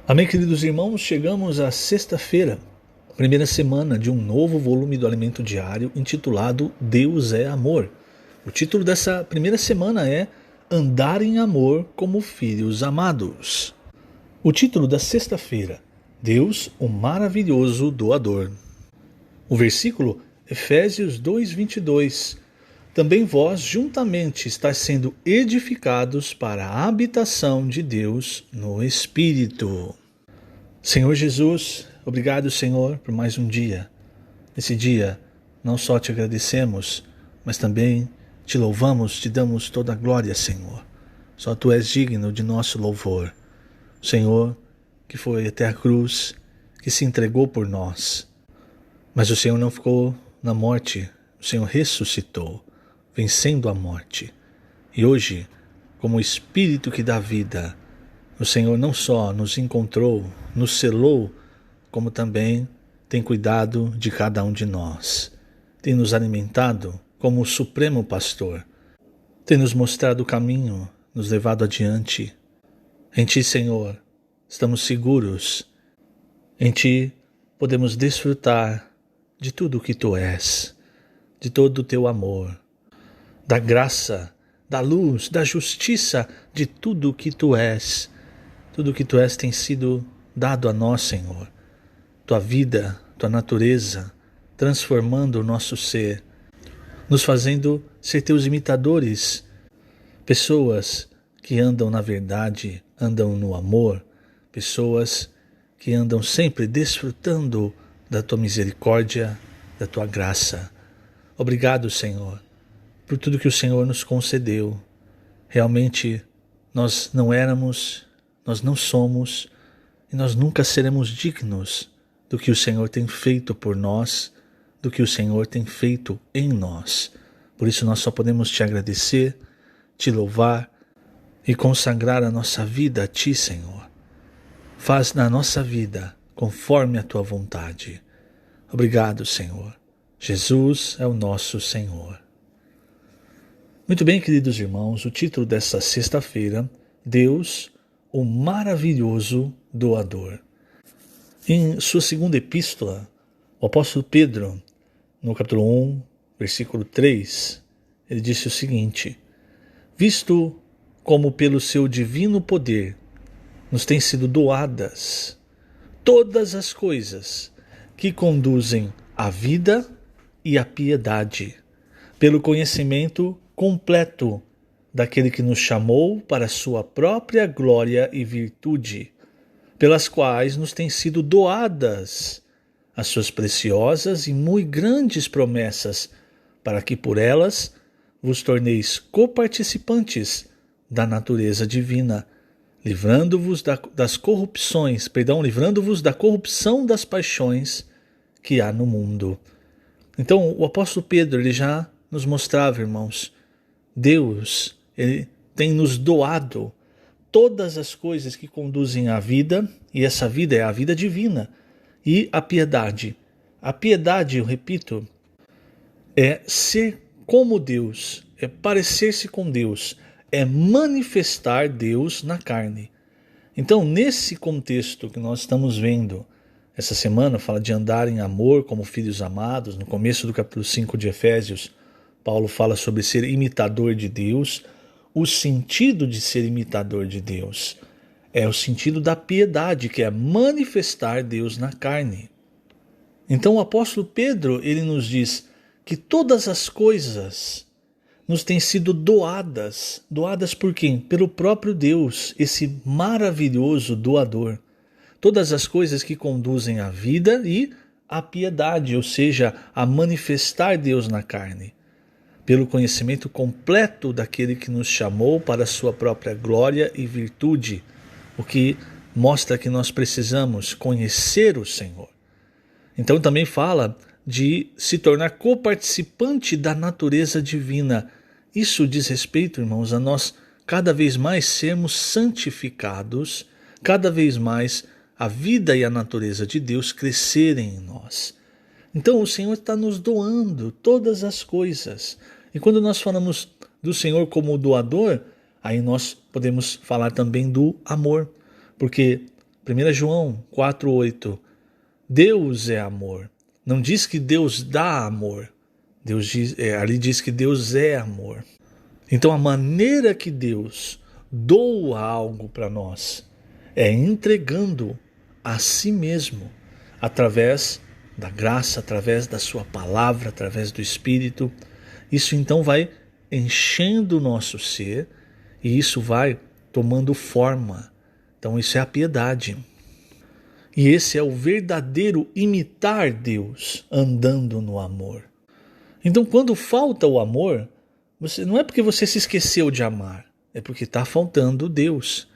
Amém, queridos irmãos, chegamos à sexta-feira, primeira semana de um novo volume do Alimento Diário intitulado Deus é Amor. O título dessa primeira semana é Andar em Amor como Filhos Amados. O título da sexta-feira, Deus, o Maravilhoso Doador. O versículo, Efésios 2:22. Também vós juntamente estáis sendo edificados para a habitação de Deus no Espírito. Senhor Jesus, obrigado, Senhor, por mais um dia. Nesse dia, não só te agradecemos, mas também te louvamos, te damos toda a glória, Senhor. Só Tu és digno de nosso louvor. Senhor, que foi até a cruz, que se entregou por nós. Mas o Senhor não ficou na morte, o Senhor ressuscitou, vencendo a morte. E hoje, como o Espírito que dá vida, o Senhor não só nos encontrou, nos selou, como também tem cuidado de cada um de nós. Tem nos alimentado como o Supremo Pastor. Tem nos mostrado o caminho, nos levado adiante. Em Ti, Senhor, estamos seguros. Em Ti podemos desfrutar de tudo o que Tu és, de todo o Teu amor, da graça, da luz, da justiça, de tudo o que Tu és. Tudo o que Tu és tem sido dado a nós, Senhor. Tua vida, Tua natureza, transformando o nosso ser, nos fazendo ser Teus imitadores, pessoas que andam na verdade, andam no amor, pessoas que andam sempre desfrutando da Tua misericórdia, da Tua graça. Obrigado, Senhor, por tudo que o Senhor nos concedeu. Realmente, nós não éramos, nós não somos e nós nunca seremos dignos do que o Senhor tem feito por nós, do que o Senhor tem feito em nós. Por isso nós só podemos Te agradecer, Te louvar e consagrar a nossa vida a Ti, Senhor. Faz na nossa vida conforme a Tua vontade. Obrigado, Senhor. Jesus é o nosso Senhor. Muito bem, queridos irmãos, o título dessa sexta-feira, Deus, o Maravilhoso Doador. Em sua segunda epístola, o apóstolo Pedro, no capítulo 1, versículo 3, ele disse o seguinte: visto como pelo seu divino poder nos têm sido doadas todas as coisas que conduzem à vida e à piedade, pelo conhecimento completo daquele que nos chamou para a sua própria glória e virtude, pelas quais nos têm sido doadas as suas preciosas e muito grandes promessas, para que por elas vos torneis coparticipantes da natureza divina, livrando-vos livrando-vos da corrupção das paixões que há no mundo. Então, o apóstolo Pedro, ele já nos mostrava, irmãos, Deus, Ele tem nos doado todas as coisas que conduzem à vida, e essa vida é a vida divina, e a piedade. A piedade, eu repito, é ser como Deus, é parecer-se com Deus, é manifestar Deus na carne. Então, nesse contexto que nós estamos vendo, essa semana fala de andar em amor como filhos amados, no começo do capítulo 5 de Efésios, Paulo fala sobre ser imitador de Deus. O sentido de ser imitador de Deus é o sentido da piedade, que é manifestar Deus na carne. Então o apóstolo Pedro, ele nos diz que todas as coisas nos têm sido doadas. Doadas por quem? Pelo próprio Deus, esse maravilhoso doador. Todas as coisas que conduzem à vida e à piedade, ou seja, a manifestar Deus na carne, pelo conhecimento completo daquele que nos chamou para a sua própria glória e virtude, o que mostra que nós precisamos conhecer o Senhor. Então também fala de se tornar coparticipante da natureza divina. Isso diz respeito, irmãos, a nós cada vez mais sermos santificados, cada vez mais a vida e a natureza de Deus crescerem em nós. Então o Senhor está nos doando todas as coisas. E quando nós falamos do Senhor como doador, aí nós podemos falar também do amor. Porque 1 João 4,8, Deus é amor. Não diz que Deus dá amor. Ali diz que Deus é amor. Então a maneira que Deus doa algo para nós é entregando a si mesmo, através da graça, através da sua palavra, através do Espírito. Isso então vai enchendo o nosso ser e isso vai tomando forma. Então isso é a piedade. E esse é o verdadeiro imitar Deus, andando no amor. Então quando falta o amor, não é porque você se esqueceu de amar, é porque está faltando Deus.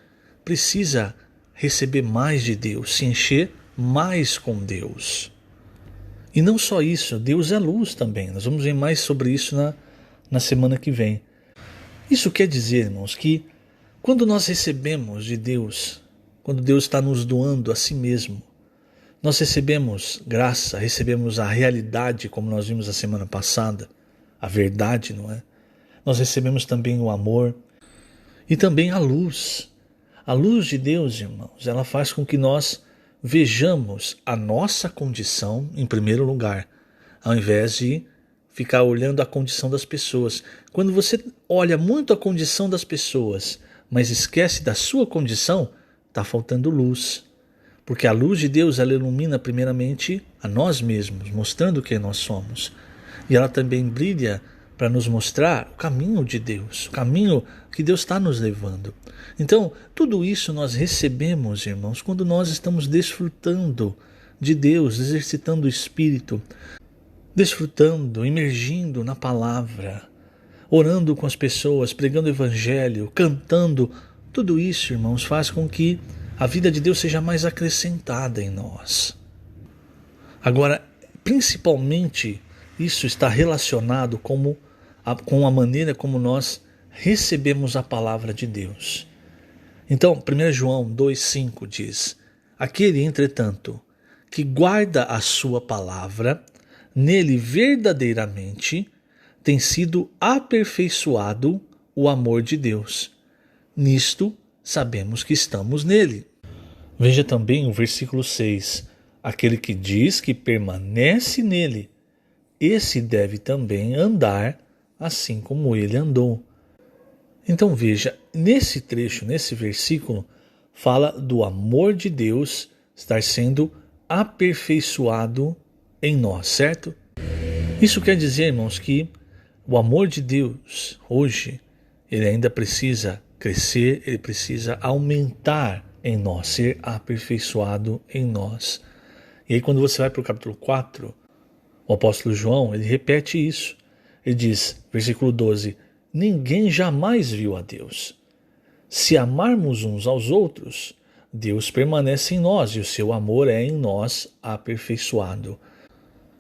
Precisa receber mais de Deus, se encher mais com Deus. E não só isso, Deus é luz também. Nós vamos ver mais sobre isso na semana que vem. Isso quer dizer, irmãos, que quando nós recebemos de Deus, quando Deus está nos doando a si mesmo, nós recebemos graça, recebemos a realidade, como nós vimos a semana passada, a verdade, não é? Nós recebemos também o amor e também a luz. A luz de Deus, irmãos, ela faz com que nós vejamos a nossa condição em primeiro lugar, ao invés de ficar olhando a condição das pessoas. Quando você olha muito a condição das pessoas, mas esquece da sua condição, está faltando luz. Porque a luz de Deus, ela ilumina primeiramente a nós mesmos, mostrando quem nós somos. E ela também brilha para nos mostrar o caminho de Deus, o caminho que Deus está nos levando. Então, tudo isso nós recebemos, irmãos, quando nós estamos desfrutando de Deus, exercitando o Espírito, desfrutando, imergindo na palavra, orando com as pessoas, pregando o Evangelho, cantando. Tudo isso, irmãos, faz com que a vida de Deus seja mais acrescentada em nós. Agora, principalmente, isso está relacionado com a maneira como nós recebemos a palavra de Deus. Então, 1 João 2,5 diz: aquele, entretanto, que guarda a sua palavra, nele verdadeiramente tem sido aperfeiçoado o amor de Deus. Nisto sabemos que estamos nele. Veja também o versículo 6. Aquele que diz que permanece nele, esse deve também andar assim como ele andou. Então veja, nesse trecho, nesse versículo, fala do amor de Deus estar sendo aperfeiçoado em nós, certo? Isso quer dizer, irmãos, que o amor de Deus, hoje, ele ainda precisa crescer, ele precisa aumentar em nós, ser aperfeiçoado em nós. E aí quando você vai para o capítulo 4, o apóstolo João, ele repete isso. Ele diz, versículo 12, ninguém jamais viu a Deus. Se amarmos uns aos outros, Deus permanece em nós e o seu amor é em nós aperfeiçoado.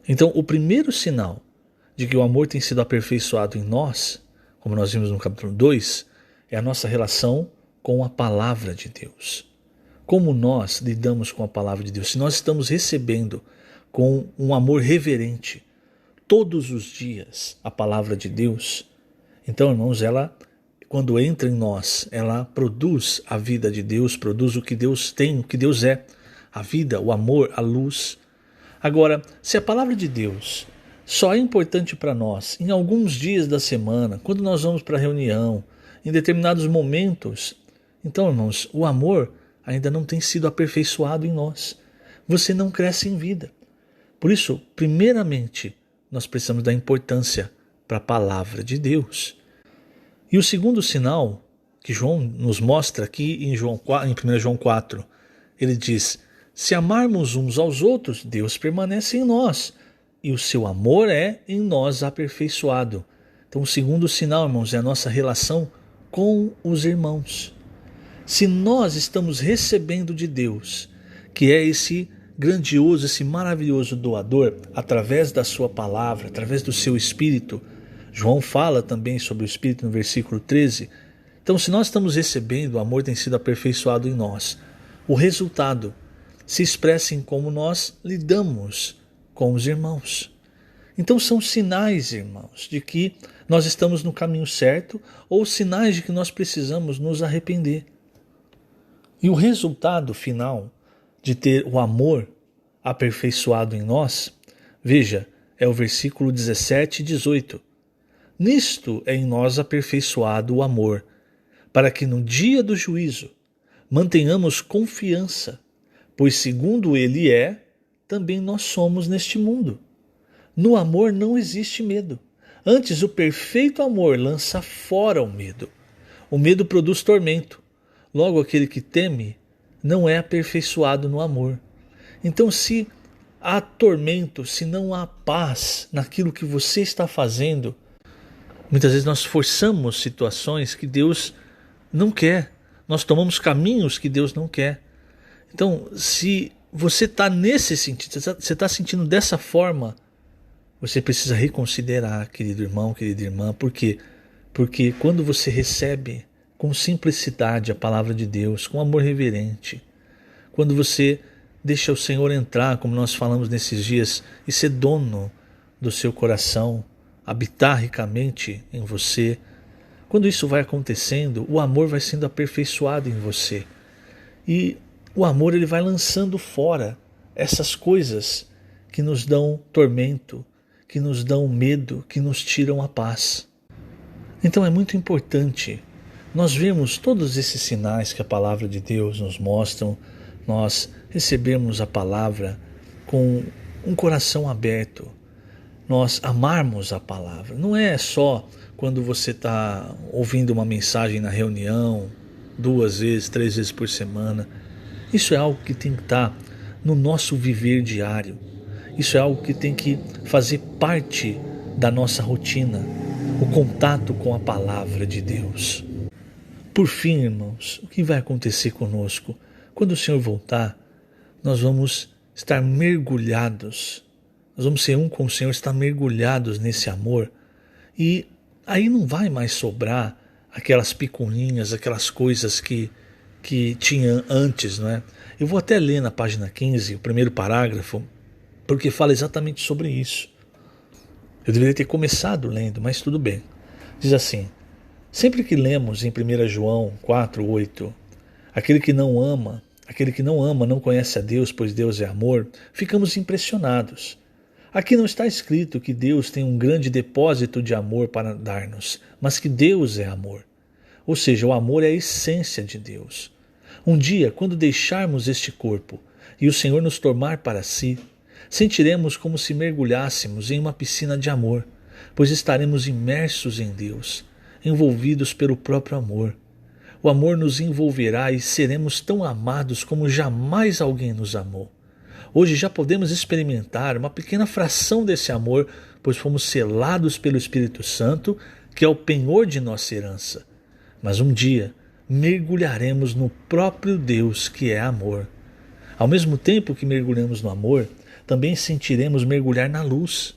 Então, o primeiro sinal de que o amor tem sido aperfeiçoado em nós, como nós vimos no capítulo 2, é a nossa relação com a palavra de Deus. Como nós lidamos com a palavra de Deus? Se nós estamos recebendo com um amor reverente todos os dias a palavra de Deus, então, irmãos, ela, quando entra em nós, ela produz a vida de Deus, produz o que Deus tem, o que Deus é, a vida, o amor, a luz. Agora, se a palavra de Deus só é importante para nós em alguns dias da semana, quando nós vamos para a reunião, em determinados momentos, então, irmãos, o amor ainda não tem sido aperfeiçoado em nós. Você não cresce em vida. Por isso, primeiramente, nós precisamos dar importância para a palavra de Deus. E o segundo sinal que João nos mostra aqui em 1 João 4, ele diz, se amarmos uns aos outros, Deus permanece em nós e o seu amor é em nós aperfeiçoado. Então o segundo sinal, irmãos, é a nossa relação com os irmãos. Se nós estamos recebendo de Deus, que é esse grandioso, esse maravilhoso doador, através da sua palavra, através do seu Espírito, João fala também sobre o Espírito no versículo 13. Então, se nós estamos recebendo, o amor tem sido aperfeiçoado em nós. O resultado se expressa em como nós lidamos com os irmãos. Então, são sinais, irmãos, de que nós estamos no caminho certo ou sinais de que nós precisamos nos arrepender. E o resultado final de ter o amor aperfeiçoado em nós, veja, é o versículo 17 e 18. Nisto é em nós aperfeiçoado o amor, para que no dia do juízo mantenhamos confiança, pois segundo ele é, também nós somos neste mundo. No amor não existe medo. Antes, o perfeito amor lança fora o medo. O medo produz tormento. Logo, aquele que teme não é aperfeiçoado no amor. Então, se há tormento, se não há paz naquilo que você está fazendo, muitas vezes nós forçamos situações que Deus não quer. Nós tomamos caminhos que Deus não quer. Então, se você está nesse sentido, você está sentindo dessa forma, você precisa reconsiderar, querido irmão, querida irmã. Por quê? Porque quando você recebe com simplicidade a palavra de Deus, com amor reverente, quando você deixa o Senhor entrar, como nós falamos nesses dias, e ser dono do seu coração, habitar ricamente em você, quando isso vai acontecendo, o amor vai sendo aperfeiçoado em você. E o amor ele vai lançando fora essas coisas que nos dão tormento, que nos dão medo, que nos tiram a paz. Então é muito importante nós vermos todos esses sinais que a palavra de Deus nos mostra, nós recebemos a palavra com um coração aberto, nós amarmos a palavra. Não é só quando você está ouvindo uma mensagem na reunião, 2 vezes, 3 vezes por semana. Isso é algo que tem que estar no nosso viver diário. Isso é algo que tem que fazer parte da nossa rotina, o contato com a palavra de Deus. Por fim, irmãos, o que vai acontecer conosco? Quando o Senhor voltar, nós vamos estar mergulhados, nós vamos ser um com o Senhor, estar mergulhados nesse amor, e aí não vai mais sobrar aquelas picuinhas, aquelas coisas que tinha antes, não é? Eu vou até ler na página 15, o primeiro parágrafo, porque fala exatamente sobre isso. Eu deveria ter começado lendo, mas tudo bem. Diz assim: sempre que lemos em 1 João 4:8, aquele que não ama não conhece a Deus, pois Deus é amor, ficamos impressionados. Aqui não está escrito que Deus tem um grande depósito de amor para dar-nos, mas que Deus é amor. Ou seja, o amor é a essência de Deus. Um dia, quando deixarmos este corpo e o Senhor nos tomar para si, sentiremos como se mergulhássemos em uma piscina de amor, pois estaremos imersos em Deus, envolvidos pelo próprio amor. O amor nos envolverá e seremos tão amados como jamais alguém nos amou. Hoje já podemos experimentar uma pequena fração desse amor, pois fomos selados pelo Espírito Santo, que é o penhor de nossa herança. Mas um dia mergulharemos no próprio Deus, que é amor. Ao mesmo tempo que mergulhamos no amor, também sentiremos mergulhar na luz.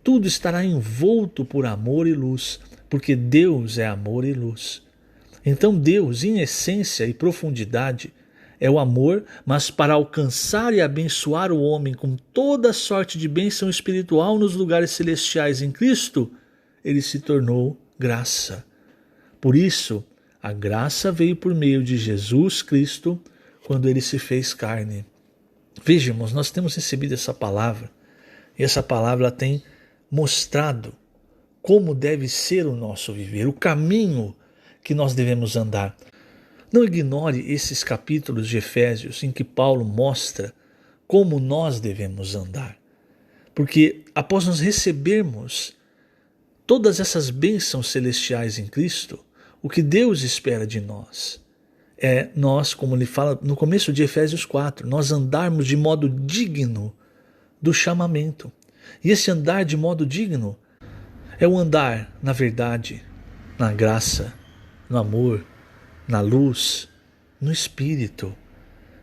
Tudo estará envolto por amor e luz, porque Deus é amor e luz. Então Deus, em essência e profundidade, é o amor, mas para alcançar e abençoar o homem com toda sorte de bênção espiritual nos lugares celestiais em Cristo, ele se tornou graça. Por isso, a graça veio por meio de Jesus Cristo, quando ele se fez carne. Veja, irmãos, nós temos recebido essa palavra, e essa palavra tem mostrado como deve ser o nosso viver, o caminho que nós devemos andar. Não ignore esses capítulos de Efésios em que Paulo mostra como nós devemos andar. Porque após nós recebermos todas essas bênçãos celestiais em Cristo, o que Deus espera de nós é nós, como ele fala no começo de Efésios 4, nós andarmos de modo digno do chamamento. E esse andar de modo digno é o andar na verdade, na graça, no amor, na luz, no Espírito.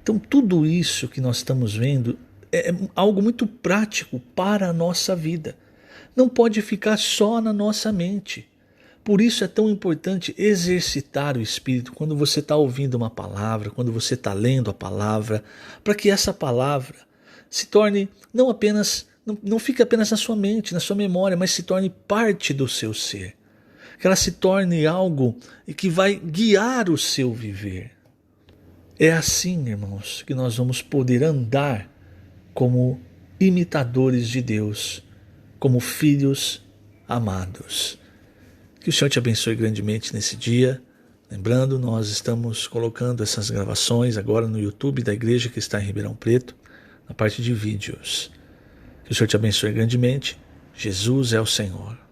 Então tudo isso que nós estamos vendo é algo muito prático para a nossa vida. Não pode ficar só na nossa mente. Por isso é tão importante exercitar o Espírito quando você está ouvindo uma palavra, quando você está lendo a palavra, para que essa palavra se torne não fique apenas na sua mente, na sua memória, mas se torne parte do seu ser. Que ela se torne algo que vai guiar o seu viver. É assim, irmãos, que nós vamos poder andar como imitadores de Deus, como filhos amados. Que o Senhor te abençoe grandemente nesse dia. Lembrando, nós estamos colocando essas gravações agora no YouTube da igreja que está em Ribeirão Preto, na parte de vídeos. Que o Senhor te abençoe grandemente. Jesus é o Senhor.